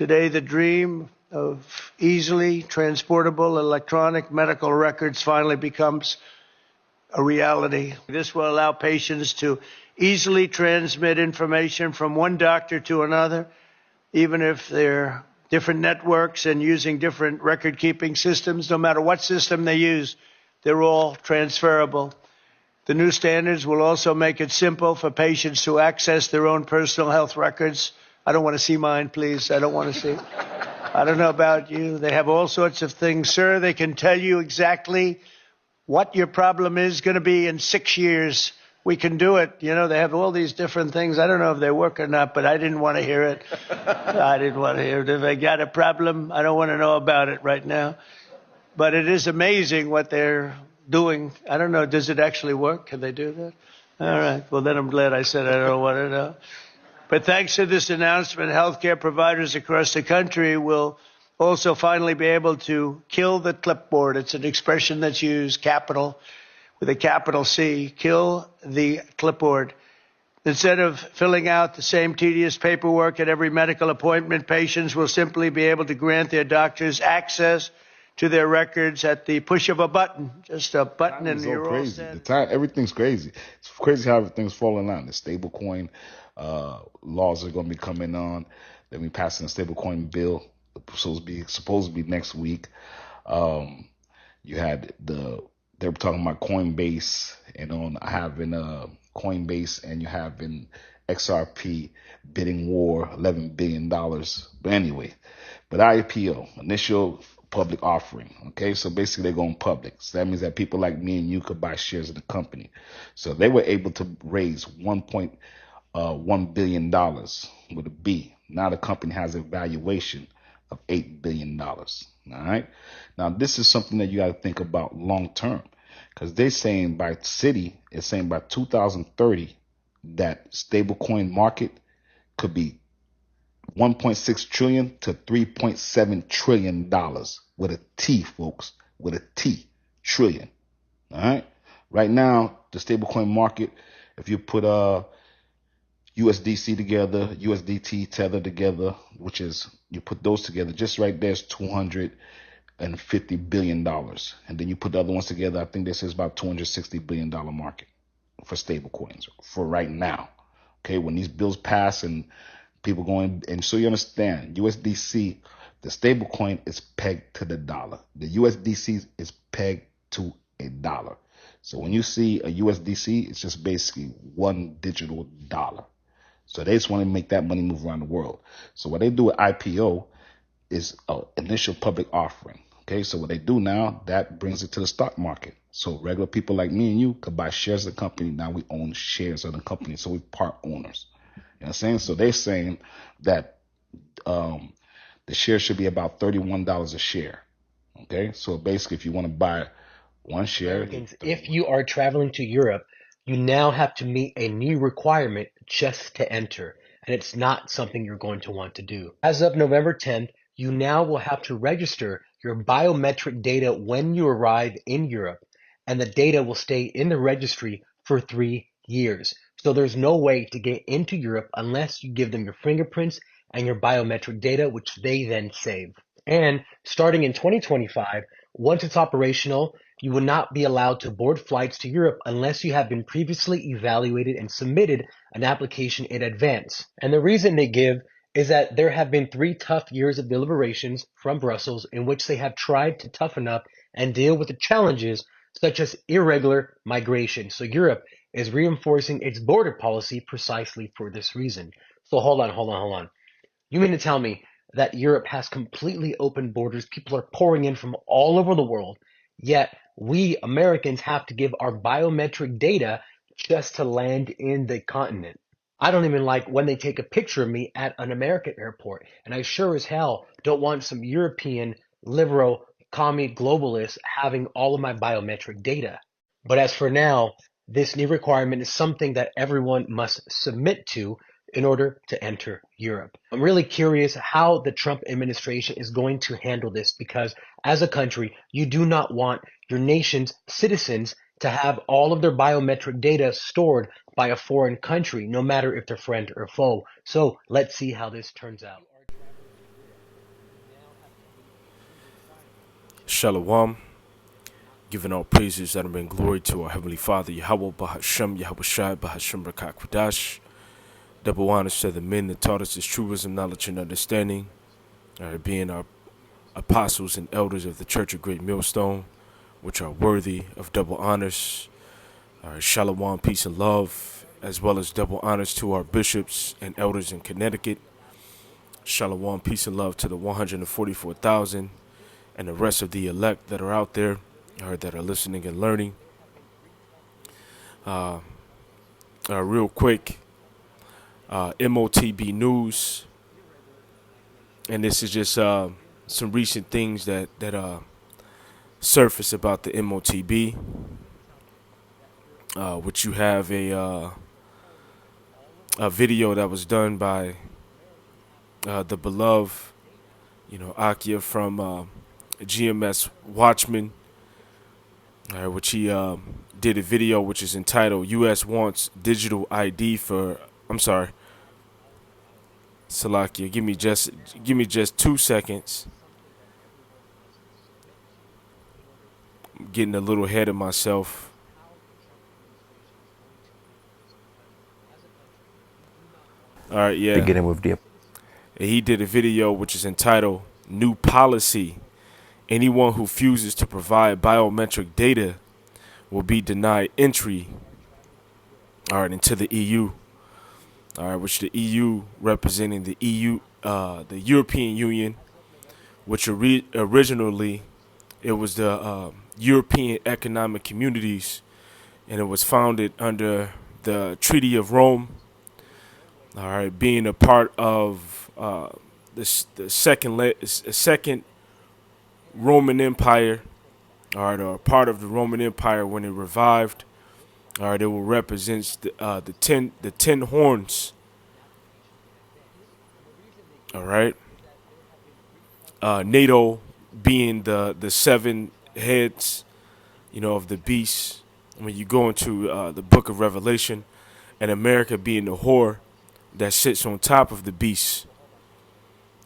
Today, the dream of easily transportable electronic medical records finally becomes a reality. This will allow patients to easily transmit information from one doctor to another, even if they're different networks and using different record-keeping systems. No matter what system they use, they're all transferable. The new standards will also make it simple for patients to access their own personal health records. I don't want to see mine, please. I don't want to see. I don't know about you. They have all sorts of things, sir. They can tell you exactly what your problem is going to be in 6 years. We can do it. You know, they have all these different things. I don't know if they work or not, but I didn't want to hear it. I didn't want to hear it. If I got a problem, I don't want to know about it right now. But it is amazing what they're doing. I don't know. Does it actually work? Can they do that? All right. Well, then I'm glad I said I don't want to know. But thanks to this announcement, healthcare providers across the country will also finally be able to kill the clipboard. It's an expression that's used, capital, with a capital C, kill the clipboard. Instead of filling out the same tedious paperwork at every medical appointment, patients will simply be able to grant their doctors access to their records at the push of a button. Just a button and you're all set. The time, everything's crazy. It's crazy how everything's falling out. The stablecoin laws are going to be coming on. They'll be passing a stablecoin bill. Supposed to be next week. You had they were talking about Coinbase and on having Coinbase and you having XRP bidding war $11 billion. But anyway, IPO, initial public offering. Okay, so basically they're going public. So that means that people like me and you could buy shares of the company. So they were able to raise $1.1 billion with a B. Now the company has a valuation of $8 billion. All right. Now, this is something that you got to think about long term, because they're saying by 2030 that stablecoin market could be 1.6 trillion to 3.7 trillion dollars with a T, folks, with a T, trillion. All right. Right now, the stablecoin market, if you put USDC together, USDT Tether together, which is, you put those together, just right there's $250 billion. And then you put the other ones together, I think this is about $260 billion market for stable coins for right now. Okay, when these bills pass and people going, and so you understand, USDC, the stable coin is pegged to the dollar. The USDC is pegged to a dollar. So when you see a USDC, it's just basically one digital dollar. So they just want to make that money move around the world. So what they do with IPO is an initial public offering. Okay, so what they do now, that brings it to the stock market. So regular people like me and you could buy shares of the company. Now we own shares of the company, so we're part owners. You know what I'm saying? So they're saying that the share should be about $31 a share. Okay, so basically if you want to buy one share. Americans, if you are traveling to Europe, you now have to meet a new requirement just to enter, and it's not something you're going to want to do. As of November 10th, you now will have to register your biometric data when you arrive in Europe, and the data will stay in the registry for 3 years. So there's no way to get into Europe unless you give them your fingerprints and your biometric data, which they then save. And starting in 2025, once it's operational, you will not be allowed to board flights to Europe unless you have been previously evaluated and submitted an application in advance. And the reason they give is that there have been 3 tough years of deliberations from Brussels in which they have tried to toughen up and deal with the challenges such as irregular migration. So Europe is reinforcing its border policy precisely for this reason. So hold on. You mean to tell me that Europe has completely open borders, people are pouring in from all over the world, yet we Americans have to give our biometric data just to land in the continent? I don't even like when they take a picture of me at an American airport, and I sure as hell don't want some European liberal commie globalists having all of my biometric data. But as for now, this new requirement is something that everyone must submit to in order to enter Europe. I'm really curious how the Trump administration is going to handle this, because as a country, you do not want your nation's citizens to have all of their biometric data stored by a foreign country, no matter if they're friend or foe. So let's see how this turns out. Shalom, giving all praises that and glory to our Heavenly Father, Yahweh Bahashem, Yahweh Shai, Bahashem Rakak Kwadash. Double honors to the men that taught us this true wisdom, knowledge, and understanding, being our apostles and elders of the Church of Great Millstone, which are worthy of double honors. Shalom, peace, and love, as well as double honors to our bishops and elders in Connecticut. Shalom, peace, and love to the 144,000 and the rest of the elect that are out there, that are listening and learning. Real quick, Motb news, and this is just some recent things that surface about the Motb, which you have a video that was done by the beloved, Akia from GMS Watchman, which he did a video which is entitled "U.S. Wants Digital ID for." I'm sorry, Salakia. Give me just 2 seconds. I'm getting a little ahead of myself. All right, yeah. Beginning with the. He did a video which is entitled "New Policy: Anyone who refuses to provide biometric data will be denied entry." All right, into the EU. All right, which the EU representing the the European Union, which originally it was the European Economic Communities, and it was founded under the Treaty of Rome. All right, being a part of the second Roman Empire, all right, or part of the Roman Empire when it revived. All right, it will represent the ten horns. All right, NATO being the seven heads, of the beast. When you go into the Book of Revelation, and America being the whore that sits on top of the beast.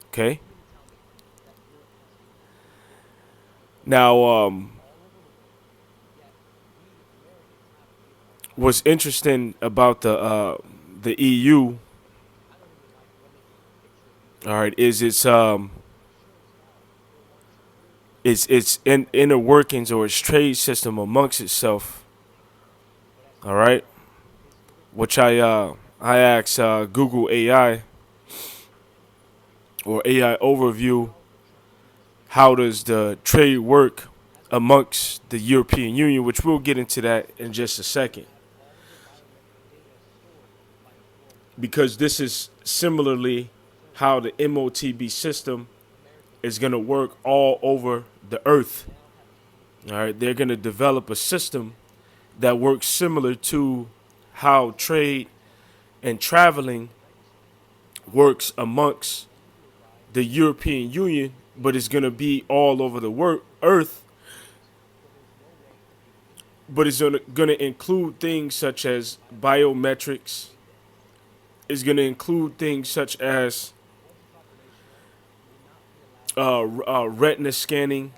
Okay. Now, what's interesting about the EU, all right, is its inner workings or its trade system amongst itself. All right, which I asked Google AI or AI overview, how does the trade work amongst the European Union, which we'll get into that in just a second. Because this is similarly how the Motb system is going to work all over the earth. All right, they're going to develop a system that works similar to how trade and traveling works amongst the European Union, but it's going to be all over the earth. But it's going to include things such as biometrics. It's going to include things such as retina scanning,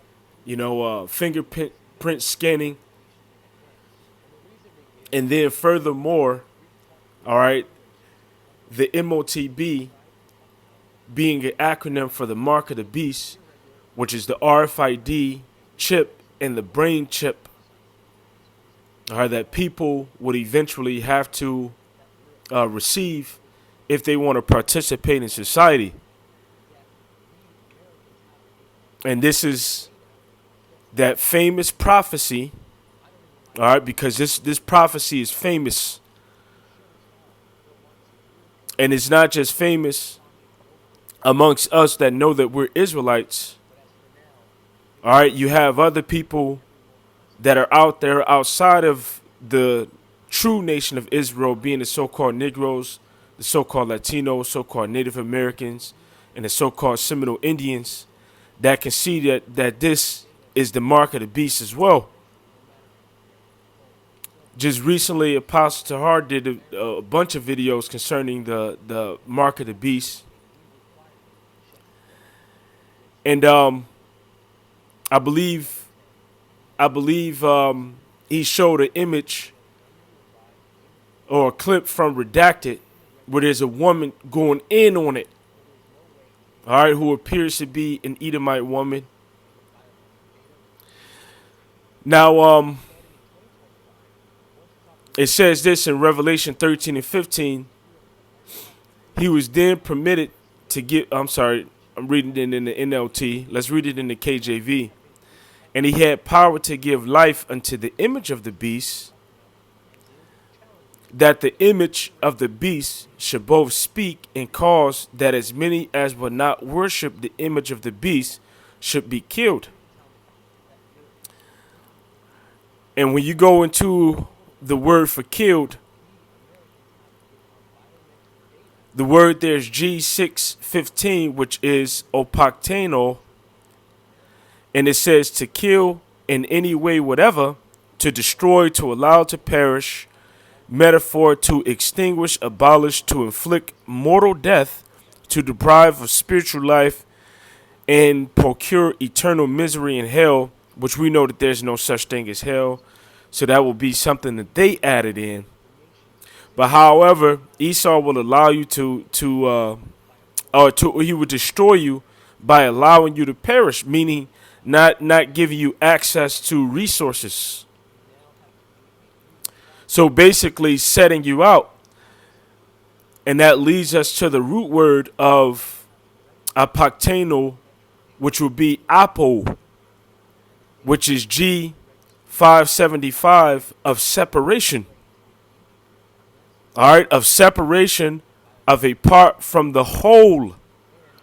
fingerprint scanning. And then furthermore, all right, the Motb being an acronym for the mark of the beast, which is the RFID chip and the brain chip, all right, that people would eventually have to receive if they want to participate in society. And this is that famous prophecy, all right, because this prophecy is famous. And it's not just famous amongst us that know that we're Israelites. All right, you have other people that are out there outside of the true nation of Israel, being the so-called Negroes, the so-called Latinos, so-called Native Americans, and the so-called Seminole Indians, that can see that this is the mark of the beast as well. Just recently, Apostle Tahar did a bunch of videos concerning the mark of the beast. And I believe he showed an image or a clip from Redacted where there's a woman going in on it. All right, who appears to be an Edomite woman. Now, it says this in Revelation 13 and 15. He was then permitted to give. I'm sorry, I'm reading it in the NLT. Let's read it in the KJV. And he had power to give life unto the image of the beast, that the image of the beast should both speak and cause that as many as would not worship the image of the beast should be killed. And when you go into the word for killed, the word there's G615, which is opakteno, and it says to kill in any way whatever, to destroy, to allow to perish, metaphor to extinguish, abolish, to inflict mortal death, to deprive of spiritual life, and procure eternal misery in hell, which we know that there's no such thing as hell. So that will be something that they added in. But however, Esau will allow you he would destroy you by allowing you to perish, meaning not giving you access to resources. So basically setting you out. And that leads us to the root word of apakteno, which will be apo, which is G575 of separation. All right, of separation of a part from the whole.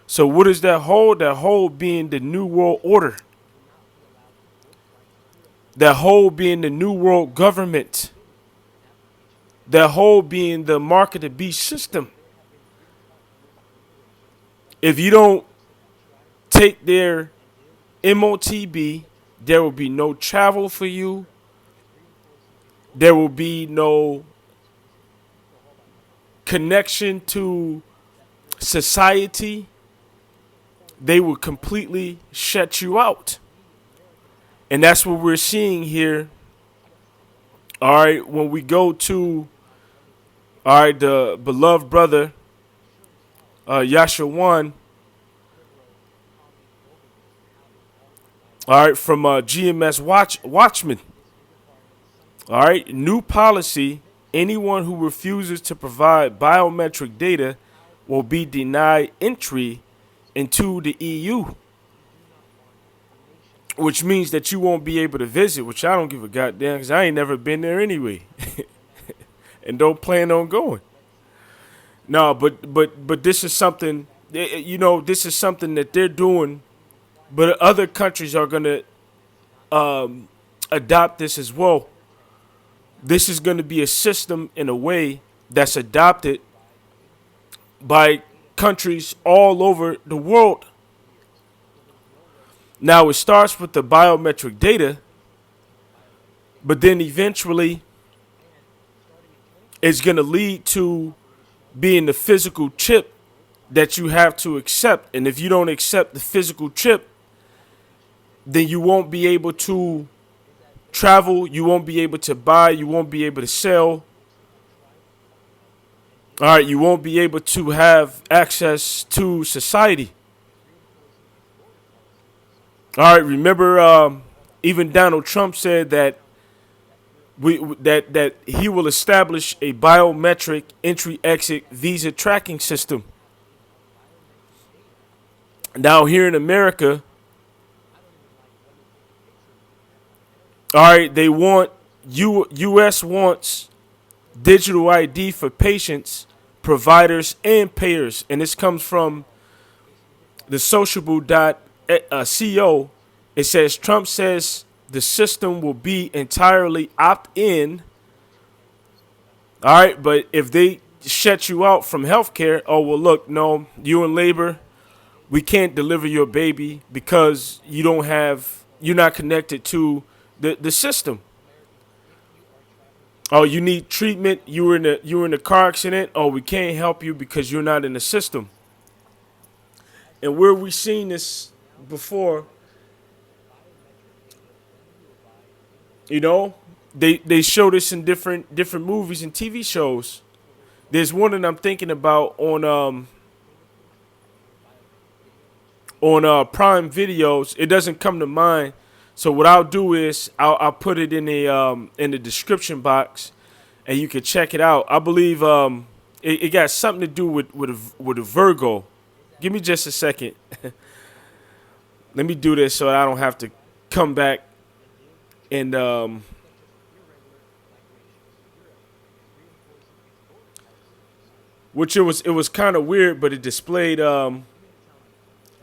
So what is that whole? That whole being the New World Order. That whole being the New World Government. That whole being the mark of the beast system. If you don't take their Motb, there will be no travel for you. There will be no connection to society. They will completely shut you out. And that's what we're seeing here. All right, when we go to, all right, the beloved brother, Yashawan, all right, from GMS Watchman. All right, new policy. Anyone who refuses to provide biometric data will be denied entry into the EU, which means that you won't be able to visit, which I don't give a goddamn because I ain't never been there anyway and don't plan on going. No, but this is something, this is something that they're doing, but other countries are going to adopt this as well. This is going to be a system in a way that's adopted by countries all over the world. Now, it starts with the biometric data, but then eventually it's going to lead to being the physical chip that you have to accept. And if you don't accept the physical chip, then you won't be able to travel, you won't be able to buy, you won't be able to sell. All right, you won't be able to have access to society. All right, remember, even Donald Trump said that that he will establish a biometric entry-exit visa tracking system. Now here in America, all right, they want U.S. wants digital ID for patients, providers, and payers, and this comes from the sociable.co. It says Trump says the system will be entirely opt-in. All right, but if they shut you out from healthcare, oh well, look, no, you in labor, we can't deliver your baby because you're not connected to the system. Oh, you need treatment. You were in a car accident. Oh, we can't help you because you're not in the system. And where we seen this before You know, they show this in different movies and TV shows. There's one that I'm thinking about on Prime Videos. It doesn't come to mind. So what I'll do is I'll put it in the description box, and you can check it out. I believe it got something to do with a Virgo. Give me just a second. Let me do this so I don't have to come back and which it was kind of weird, but it displayed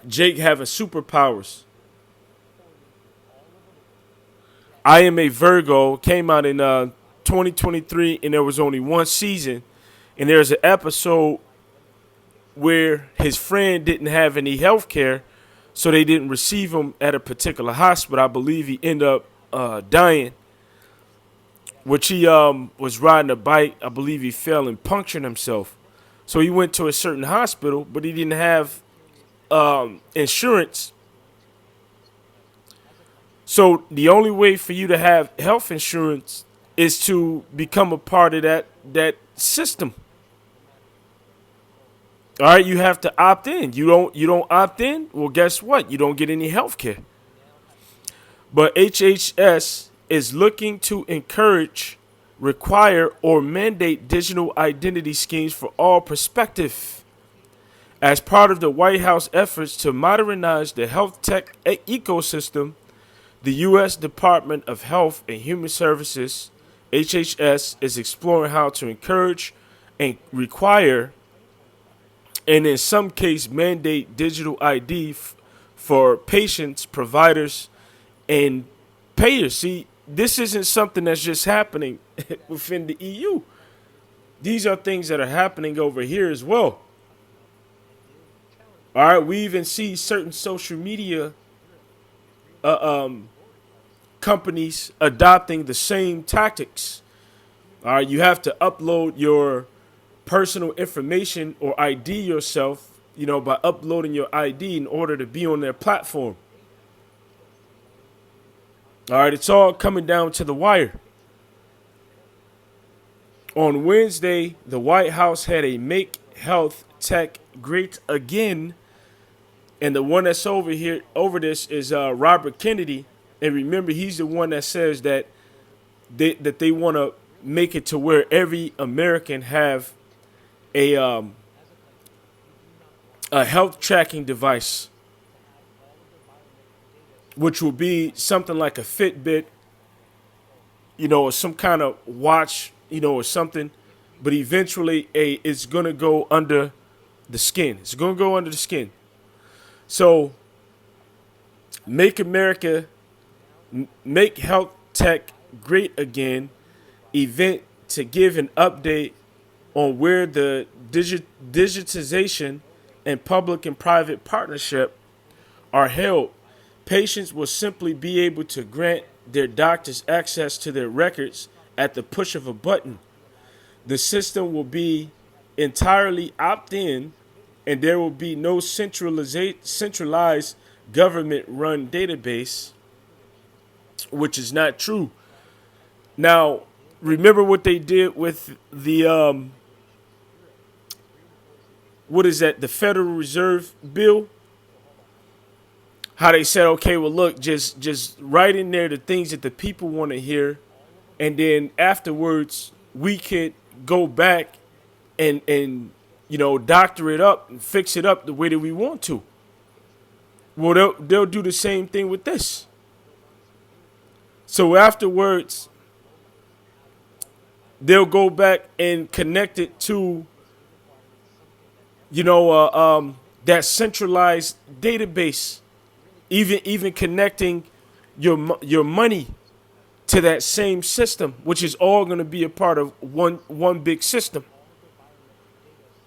Jake having superpowers. I Am a Virgo came out in 2023, and there was only one season. And there's an episode where his friend didn't have any health care, so they didn't receive him at a particular hospital. I believe he ended up dying, which he was riding a bike. I believe he fell and punctured himself. So he went to a certain hospital, but he didn't have insurance. So the only way for you to have health insurance is to become a part of that system. All right, you have to opt in. You don't opt in. Well, guess what? You don't get any health care. But HHS is looking to encourage, require, or mandate digital identity schemes for all prospective. As part of the White House efforts to modernize the health tech ecosystem, the U.S. Department of Health and Human Services, HHS, is exploring how to encourage and require, and in some cases mandate digital ID for patients, providers, and payers. See, this isn't something that's just happening within the EU. These are things that are happening over here as well. All right, we even see certain social media companies adopting the same tactics. All right, you have to upload your personal information or ID yourself, by uploading your ID in order to be on their platform. All right, it's all coming down to the wire. On Wednesday, the White House had a Make Health Tech Great Again, and the one that's over this is Robert Kennedy. And remember, he's the one that says that they want to make it to where every American have a health tracking device, which will be something like a Fitbit, or some kind of watch, or something. But eventually, it's going to go under the skin. It's going to go under the skin. So, Make Health Tech Great Again event to give an update on where the digitization and public and private partnership are held. Patients will simply be able to grant their doctors access to their records at the push of a button. The system will be entirely opt-in, and there will be no centralized government-run database, which is not true. Now, remember what they did with the the Federal Reserve bill? How they said, okay, well, look, just write in there the things that the people want to hear, and then afterwards we could go back and doctor it up and fix it up the way that we want to. Well, they'll do the same thing with this. So afterwards, they'll go back and connect it to, that centralized database, even connecting your money to that same system, which is all going to be a part of one big system,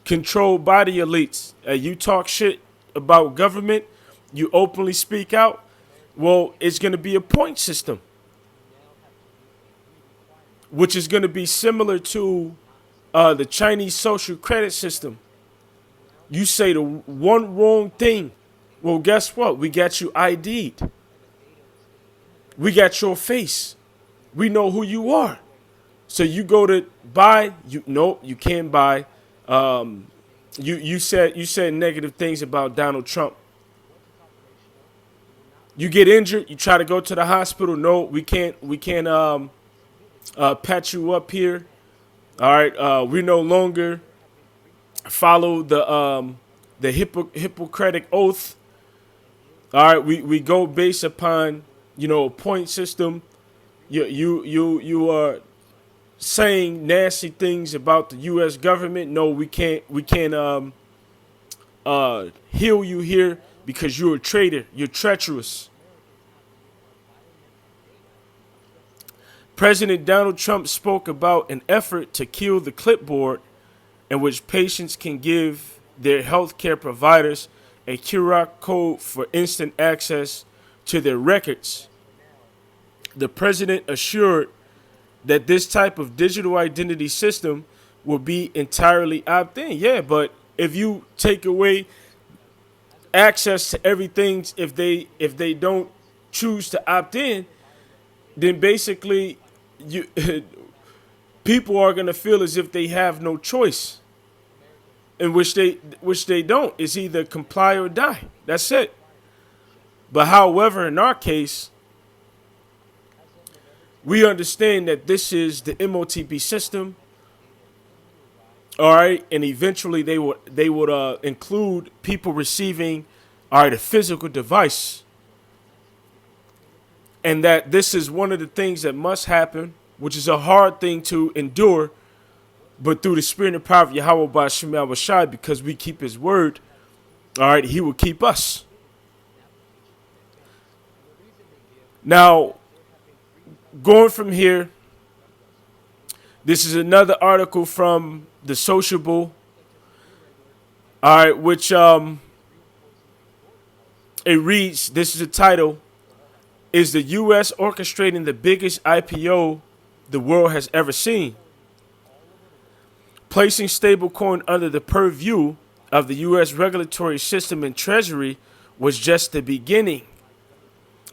controlled by the elites. You talk shit about government, you openly speak out. Well, it's going to be a point system, which is going to be similar to the Chinese social credit system. You say the one wrong thing, well, guess what? We got you ID'd. We got your face. We know who you are. So you go to buy, you can't buy. You said negative things about Donald Trump. You get injured, you try to go to the hospital. No, we can't patch you up here. All right, we no longer follow the Hippocratic oath. All right, we go based upon a point system. You are saying nasty things about the U.S. government. No, we can't heal you here because you're a traitor. You're treacherous. President Donald Trump spoke about an effort to kill the clipboard in which patients can give their healthcare providers a QR code for instant access to their records. The president assured that this type of digital identity system will be entirely opt-in. Yeah, but if you take away access to everything, if they don't choose to opt in, then basically you people are going to feel as if they have no choice, in which they don't. It's either comply or die. That's it. But however, in our case, we understand that this is the Motb system. All right, and eventually they would include people receiving, all right, a physical device, and that this is one of the things that must happen, which is a hard thing to endure, but through the spirit and power of Yahweh by Shema Shai, because we keep His word, all right, He will keep us. Now, going from here, this is another article from the Sociable, all right, which it reads, this is the title, is the U.S. orchestrating the biggest IPO the world has ever seen? Placing stablecoin under the purview of the U.S. regulatory system and Treasury was just the beginning.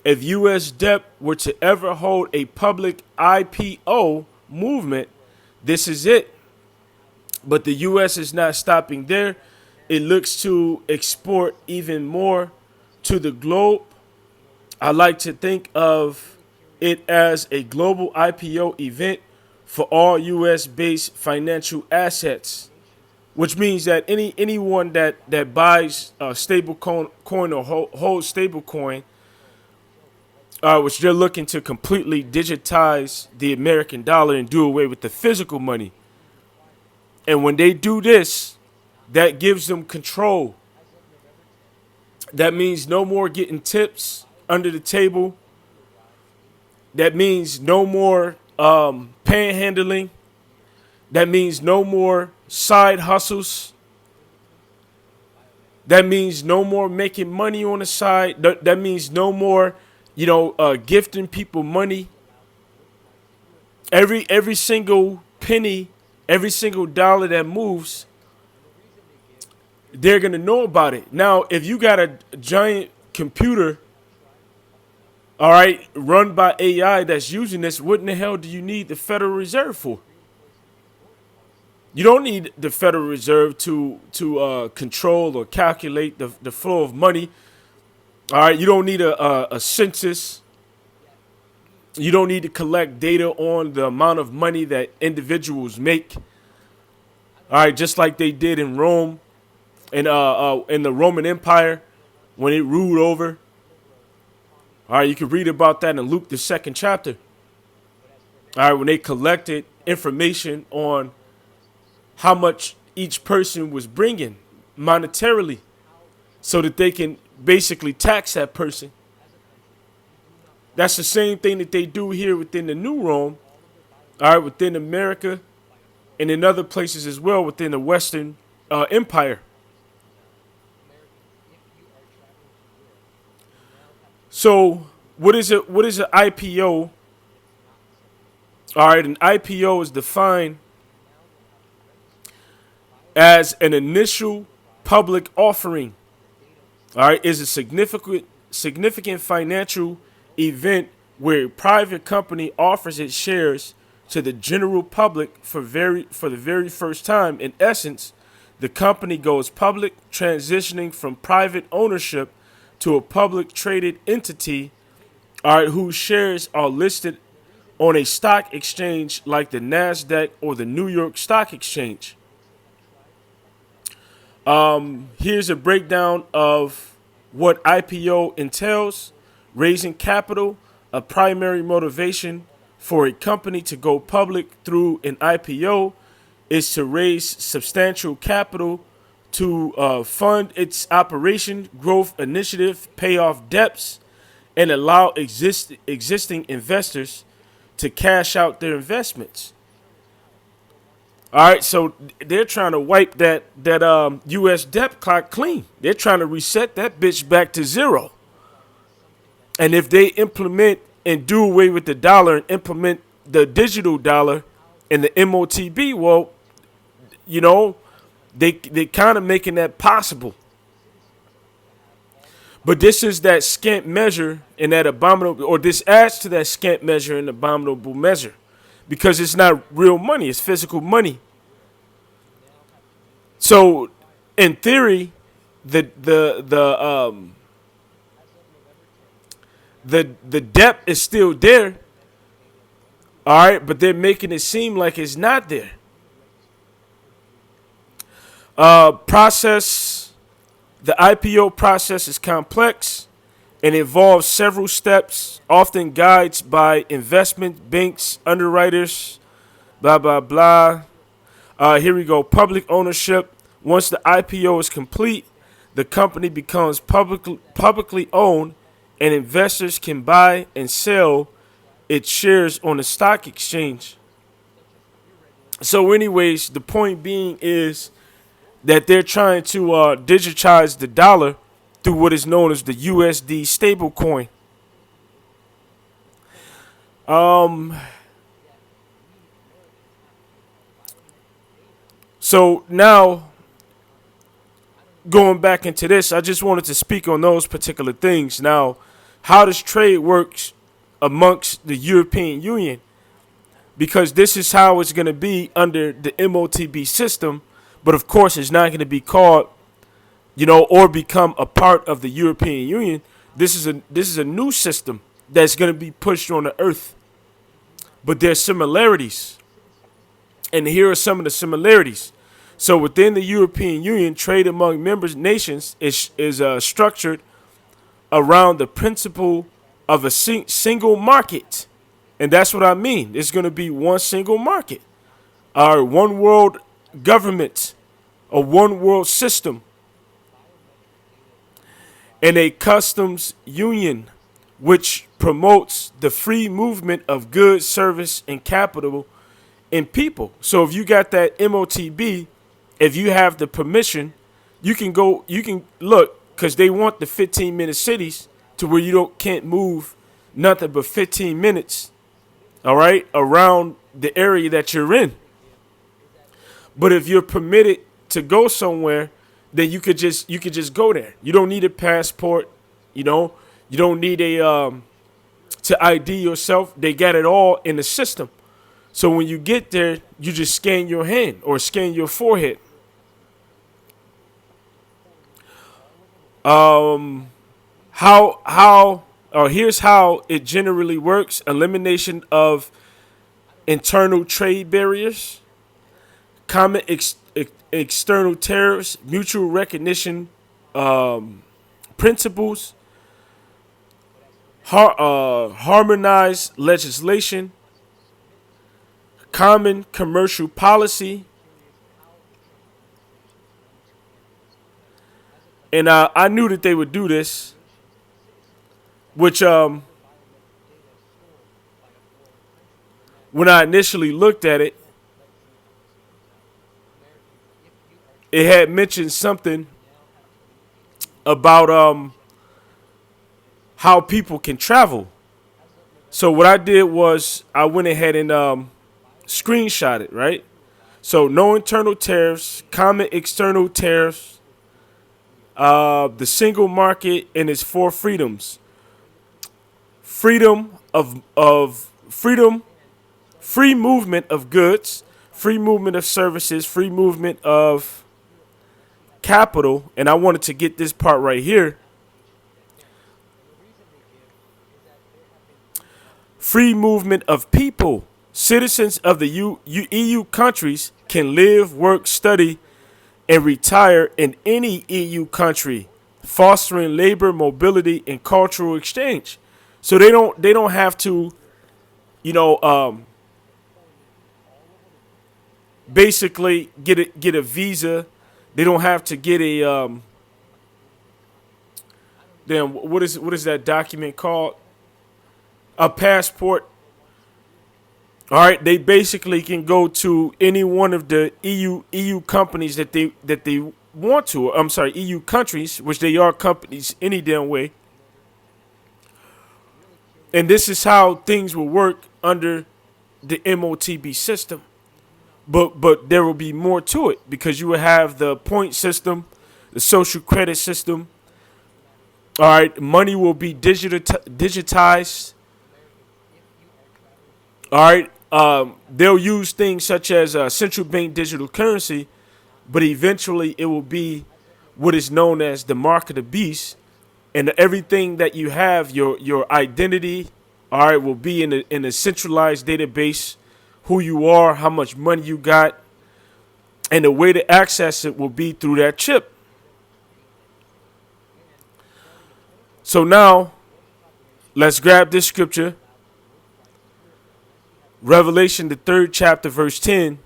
If U.S. debt were to ever hold a public IPO movement, this is it. But the U.S. is not stopping there. It looks to export even more to the globe. I like to think of it as a global IPO event for all U.S. based financial assets, which means that anyone that buys a stable coin or holds stable coin, which they're looking to completely digitize the American dollar and do away with the physical money. And when they do this, that gives them control. That means no more getting tips under the table. That means no more panhandling. That means no more side hustles. That means no more making money on the side. That means no more, gifting people money. Every single penny, every single dollar that moves, they're gonna know about it. Now, if you got a giant computer, all right, run by AI that's using this, what in the hell do you need the Federal Reserve for? You don't need the Federal Reserve to control or calculate the flow of money. All right, you don't need a census. You don't need to collect data on the amount of money that individuals make. All right, just like they did in Rome, in the Roman Empire, when it ruled over. All right, you can read about that in Luke, the 2nd chapter. All right, when they collected information on how much each person was bringing monetarily, so that they can basically tax that person. That's the same thing that they do here within the New Rome, all right, within America, and in other places as well within the Western Empire. So what is it? What is an IPO? All right, an IPO is defined as an initial public offering. All right, is a significant financial event where a private company offers its shares to the general public for the very first time. In essence, the company goes public, transitioning from private ownership to a public traded entity, all right, whose shares are listed on a stock exchange like the NASDAQ or the New York Stock Exchange. Here's a breakdown of what IPO entails: raising capital, a primary motivation for a company to go public through an IPO is to raise substantial capital to fund its operation, growth initiative, pay off debts, and allow existing investors to cash out their investments. All right, so they're trying to wipe that U.S. debt clock clean. They're trying to reset that bitch back to zero. And if they implement and do away with the dollar and implement the digital dollar and the Motb, well, you know, they kind of making that possible. But this is that scant measure and that abominable, or this adds to that scant measure and abominable measure, because it's not real money; it's physical money. So, in theory, the depth is still there, all right, but they're making it seem like it's not there. The IPO process is complex and involves several steps, often guides by investment banks, underwriters, blah, blah, blah. Here we go. Public ownership. Once the IPO is complete, the company becomes publicly owned and investors can buy and sell its shares on the stock exchange. So anyways, the point being is that they're trying to digitize the dollar through what is known as the USD stablecoin. So now, going back into this, I just wanted to speak on those particular things. Now, how does trade works amongst the European Union? Because this is how it's going to be under the Motb system. But of course, it's not going to be called, or become a part of the European Union. This is a new system that's going to be pushed on the earth. But there's similarities. And here are some of the similarities. So within the European Union, trade among member nations is structured around the principle of a single market. And that's what I mean. It's going to be one single market. Our one world government, a one world system, and a customs union which promotes the free movement of goods, service, and capital and people. So if you got that Motb, if you have the permission, you can look, because they want the 15-minute cities to where you can't move nothing but 15 minutes, all right, around the area that you're in. But if you're permitted to go somewhere, then you could just go there. You don't need a passport, you don't need to ID yourself. They got it all in the system. So when you get there, you just scan your hand or scan your forehead. Here's how it generally works: elimination of internal trade barriers, common external tariffs, mutual recognition principles, harmonized legislation, common commercial policy. And I knew that they would do this, which when I initially looked at it, it had mentioned something about how people can travel. So what I did was I went ahead and screenshot it, right? So no internal tariffs, common external tariffs, the single market and its four freedoms. freedom of freedom, free movement of goods, free movement of services, free movement of capital. And I wanted to get this part right here. Free movement of people. Citizens of the EU countries can live, work, study, and retire in any EU country, fostering labor mobility and cultural exchange. So they don't have to, you know, basically get a visa. They don't have to get a then what is that document called? A passport. All right, they basically can go to any one of the EU companies that they want to. I'm sorry, EU countries, which they are companies any damn way. And this is how things will work under the Motb system. But there will be more to it, because you will have the point system, the social credit system. All right, money will be digitized. All right, they'll use things such as central bank digital currency, but eventually it will be what is known as the mark of the beast, and everything that you have, your identity, all right, will be in a centralized database. Who you are, how much money you got, and the way to access it will be through that chip. So now, let's grab this scripture. Revelation, the 3rd chapter, verse 10.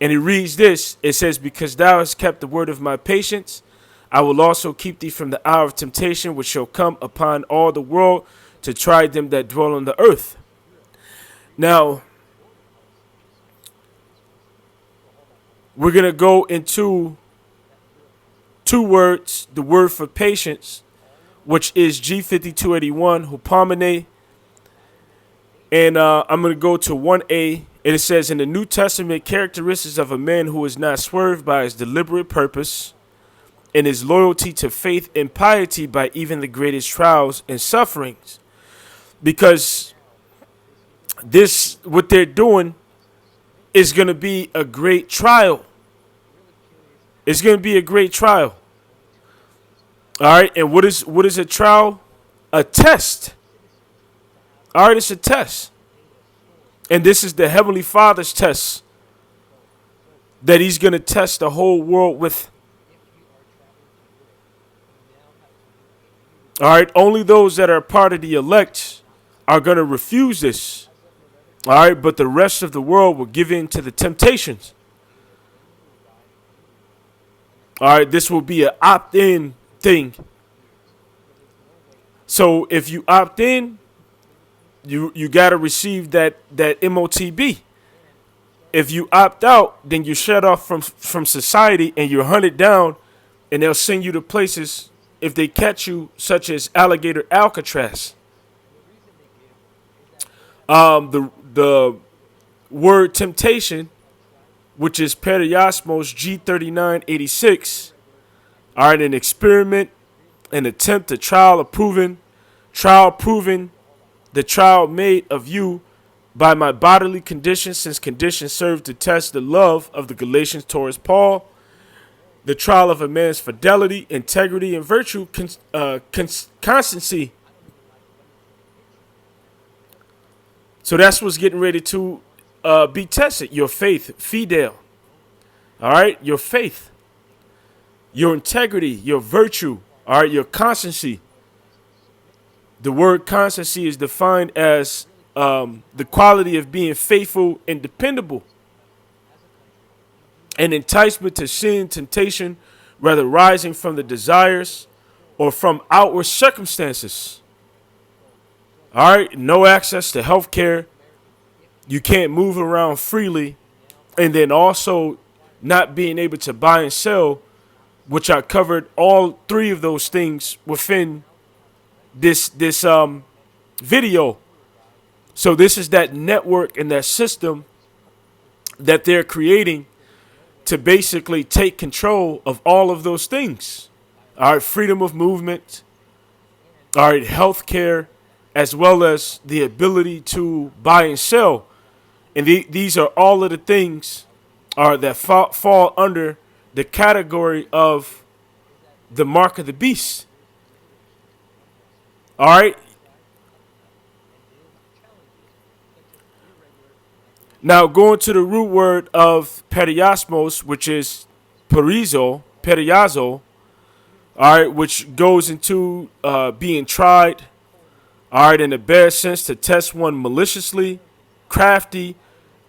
And it reads this. It says, because thou hast kept the word of my patience, I will also keep thee from the hour of temptation, which shall come upon all the world to try them that dwell on the earth. Now, we're going to go into two words, the word for patience, which is G5281, hupomene. And I'm going to go to 1A. And it says, in the New Testament, characteristics of a man who is not swerved by his deliberate purpose and his loyalty to faith and piety by even the greatest trials and sufferings. Because this, what they're doing, is going to be a great trial. It's going to be a great trial. All right. And what is a trial? A test. All right. It's a test. And this is the Heavenly Father's test that he's going to test the whole world with. All right. Only those that are part of the elect are going to refuse this. All right, but the rest of the world will give in to the temptations. All right, this will be an opt-in thing. So if you opt in, you got to receive that MOTB. If you opt out, then you're shut off from society and you're hunted down, and they'll send you to places, if they catch you, such as Alligator Alcatraz. The word temptation, which is periosmos G3986, all right, an experiment, an attempt, a trial, proving, the trial made of you by my bodily conditions, since conditions serve to test the love of the Galatians towards Paul, the trial of a man's fidelity, integrity, and virtue, constancy. So that's what's getting ready to be tested. Your faith, fidel. All right, your faith, your integrity, your virtue. All right, your constancy. The word constancy is defined as the quality of being faithful and dependable. An enticement to sin, temptation, whether rising from the desires or from outward circumstances. All right, no access to health care. You can't move around freely. And then also not being able to buy and sell, which I covered all three of those things within this video. So this is that network and that system that they're creating to basically take control of all of those things. All right, freedom of movement, all right, healthcare, as well as the ability to buy and sell. And these are all of the things that fall under the category of the mark of the beast. All right. Now going to the root word of periosmos, which is periazo, all right, which goes into being tried, all right, in the bare sense, to test one maliciously, crafty,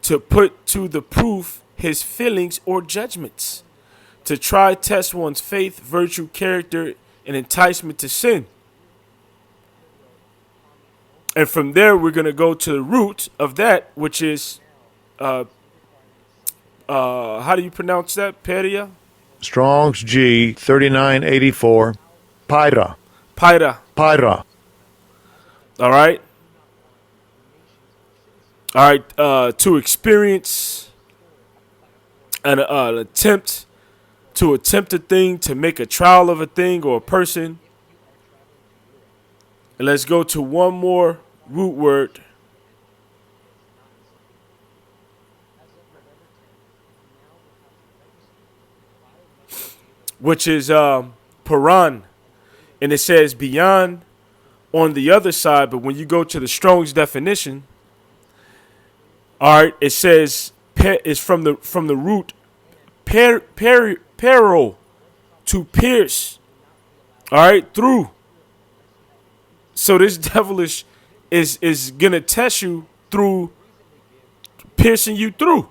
to put to the proof his feelings or judgments, to try test one's faith, virtue, character, and enticement to sin. And from there, we're going to go to the root of that, which is, how do you pronounce that? Peria? Strong's G 3984. Pyra. Pyra. Pyra. All right. All right. To experience an attempt, to attempt a thing, to make a trial of a thing or a person. And let's go to one more root word, which is paran. And it says beyond on the other side. But when you go to the Strong's definition, all right, it says it's from the root pero, to pierce, all right, through. So this devilish is gonna test you through piercing you through.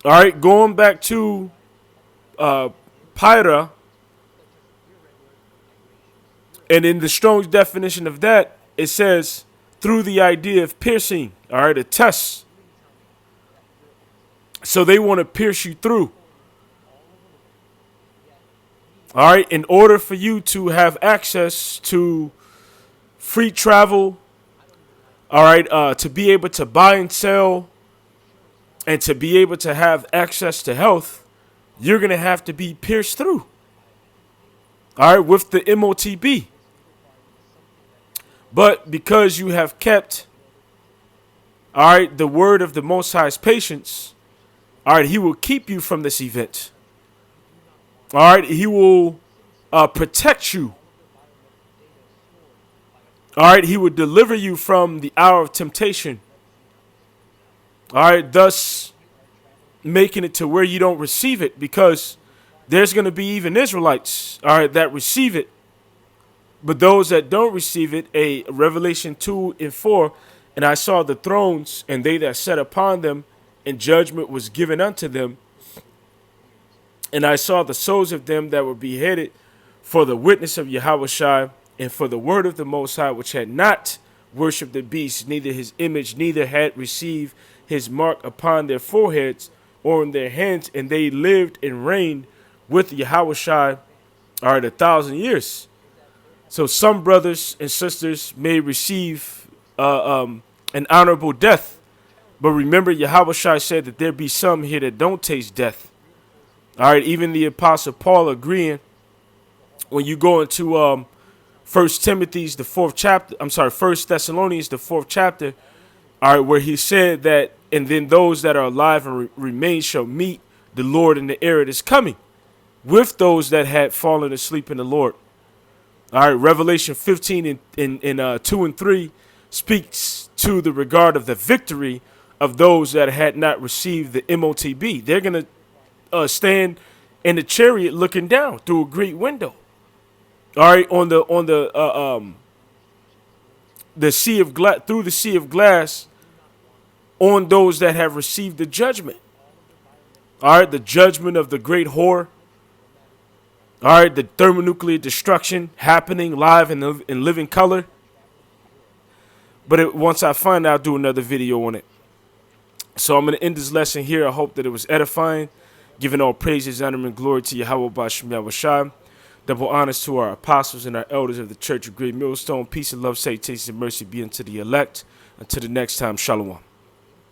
All right, going back to Pyra, and in the Strong's definition of that, it says through the idea of piercing. All right, a test. So they want to pierce you through. All right, in order for you to have access to free travel, all right, to be able to buy and sell, and to be able to have access to health, you're going to have to be pierced through. All right, with the Motb. But because you have kept, all right, the word of the Most High's patience, all right, he will keep you from this event. All right, he will protect you. All right, he will deliver you from the hour of temptation. All right, thus making it to where you don't receive it, because there's going to be even Israelites, all right, that receive it. But those that don't receive it, Revelation 2 and 4, and I saw the thrones, and they that sat upon them, and judgment was given unto them. And I saw the souls of them that were beheaded for the witness of Yahushua and for the word of the Most High, which had not worshipped the beast, neither his image, neither had received his mark upon their foreheads or in their hands. And they lived and reigned with Yahushua, all right, 1,000 years. So some brothers and sisters may receive an honorable death. But remember, Yahushua said that there be some here that don't taste death. All right, even the Apostle Paul agreeing when you go into 1 Timothy's the 4th chapter, 1 Thessalonians the 4th chapter, all right, where he said that, and then those that are alive and remain shall meet the Lord in the air that is coming, with those that had fallen asleep in the Lord. All right, Revelation 15 in 2 and 3 speaks to the regard of the victory of those that had not received the Motb. They're going to stand in the chariot looking down through a great window. All right, on the sea of glass, through the sea of glass, on those that have received the judgment. All right, the judgment of the great whore. All right, the thermonuclear destruction happening live in living color. But once I find out, I'll do another video on it. So I'm going to end this lesson here. I hope that it was edifying. Giving all praises, honor, and glory to Yahweh Ba'Shem Yahushua. Double honors to our apostles and our elders of the Church of Great Millstone. Peace and love, say, taste and mercy be unto the elect. Until the next time, shalom.